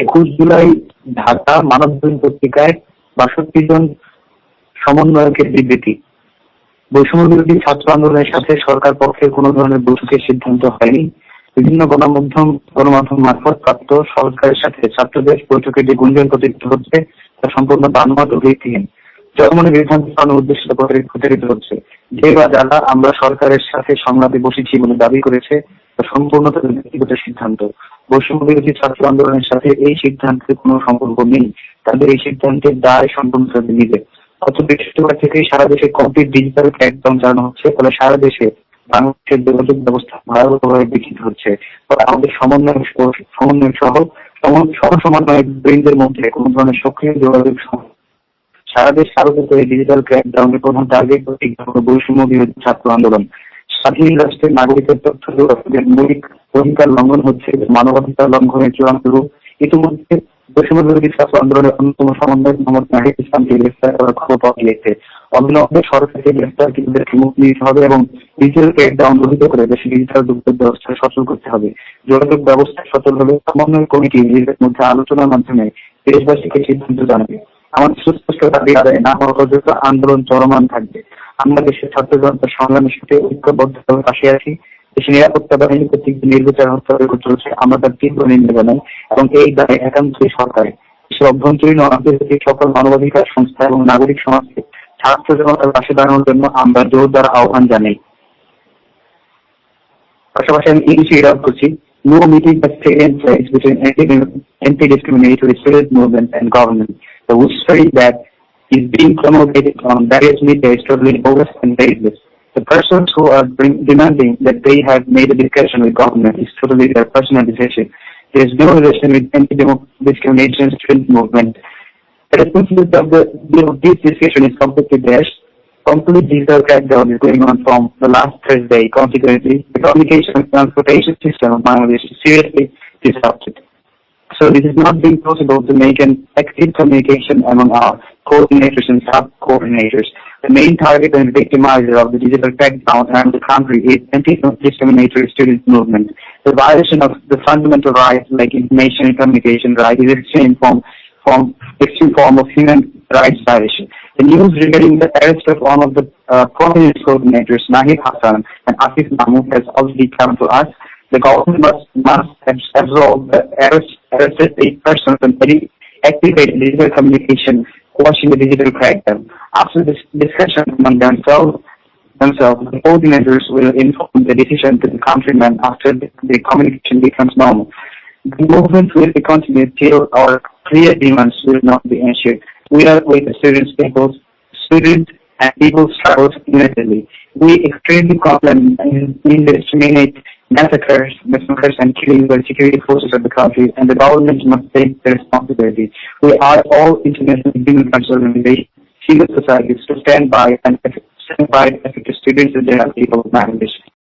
21 জুলাই ঢাকা মানববন্ধন পত্রিকায় 62 জন সমন্বয়কের বিবৃতি। বৈষম্য বিরোধী ছাত্র আন্দোলনের সাথে সরকার পক্ষের কোনো ধরনের বৈঠকের সিদ্ধান্ত হয়নি। বিভিন্ন গণমাধ্যম মারফত প্রাপ্ত সরকারের সাথে ছাত্রদের বৈঠকে যে গুঞ্জন প্রচারিত হচ্ছে তা সম্পূর্ণ বানোয়াট ও ভিত্তিহীন। জনমনে বিভ্রান্তি ছড়ানোর উদ্দেশ্যে প্রচারিত হচ্ছে। যে বা যারা আমরা সরকারের সাথে সংলাপে বসেছি বলে দাবি করেছে তা সম্পূর্ণ তাদের ব্যক্তিগত সিদ্ধান্ত। বৈষম্য বিরোধী ছাত্র আন্দোলনের সাথে এই সিদ্ধান্তের কোনো সম্পর্ক নেই। তাদের এই সিদ্ধান্তের দায় সম্পূর্ণ তাদের নিজের। গত বৃহস্পতিবার থেকে সারা দেশে কমপ্লিট ডিজিটাল ক্র্যাকডাউন চালানো হচ্ছে। ফলে সারা দেশে বাংলাদেশের যোগাযোগ ব্যবস্থা ভয়াবহভাবে বিঘ্নিত হচ্ছে। ফলে আমাদের সমন্বয় সহ সমন্বয় বৃন্দের মধ্যে কোন ধরনের সক্রিয় যোগাযোগ সারা দেশ আলোচিত এই ডিজিটাল ক্র্যাকডাউনের প্রধান টার্গেট বৈষম্য বিরোধী ছাত্র আন্দোলন। স্বাধীন রাষ্ট্রের নাগরিকের তথ্য যোগাযোগের মৌলিক অধিকার লঙ্ঘন হচ্ছে মানবাধিকার লঙ্ঘনের চূড়ান্ত রূপ। ইতিমধ্যে বৈষম্য বিরোধী ছাত্র আন্দোলনের অন্যতম সমন্বয়ক মোহাম্মদ নাহিদ ইসলামকে গ্রেফতার করার খবর পাওয়া গিয়েছে। অবিলম্বে সরকারকে গ্রেফতারকৃতদেরকে মুক্তি দিতে হবে এবং ডিজিটাল ক্র্যাকডাউন রহিত করে দেশে ডিজিটাল যোগাযোগ ব্যবস্থা সচল করতে হবে। যোগাযোগ ব্যবস্থা সচল হলে সমন্বয় কমিটি নিজেদের মধ্যে আলোচনার মাধ্যমে দেশবাসীকে সিদ্ধান্ত জানাবে। আমাদের সুস্পষ্ট দাবি আদায় না হওয়া পর্যন্ত আন্দোলন চলমান থাকবে। আমরা দেশের ছাত্র জনতার সংগ্রামের সাথে ঐক্যবদ্ধভাবে পাশে আছি। দেশের নিরাপত্তা বাহিনী কর্তৃক নির্বিচার হত্যা চলছে, আমরা তার তীব্র নিন্দা জানাই এবং এই দায় একান্তই সরকারের। দেশের অভ্যন্তরীণ ও আন্তর্জাতিক সকল মানবাধিকার সংস্থা এবং নাগরিক সমাজকে ছাত্র জনতার পাশে দাঁড়ানোর জন্য আমরা জোরদার আহ্বান জানাই। পাশাপাশি আমি ইংলিশে রিড করছি। No meeting has taken place between anti-discriminatory student movement and government. The whispery that is being promulgated on various media is totally bogus and baseless. The persons who are demanding that they have made a discussion with government is totally their personal decision. There is no relation with anti-discrimination student movement. The responsibility of this discussion is completely theirs. Complete digital crackdown is going on from the last Thursday. Consequently, the communication and transportation system of Bangladesh is seriously disrupted. So it is not being possible to make an active communication among our coordinators and sub-coordinators. The main target and victimizer of the digital crackdown around the country is anti-discriminatory student movement. The violation of the fundamental rights like information and communication right is extreme form of human rights violation. The news regarding the arrest of one of the prominent coordinators, Nahid Hassan and Asif Mahmood, has already come to us. The government must absolve the arrested 8 persons and activate digital communication, quashing the digital crackdown. After this discussion among themselves, the coordinators will inform the decision to the countrymen after the communication becomes normal. The movement will be continued till our clear demands will not be ensured. We are with the students and people's struggles unitedly. We extremely condemn indiscriminate massacres and killings by security forces of the country, and the government must take the responsibility. We are all international human rights organizations, civil societies to stand by and affected students and general people of Bangladesh.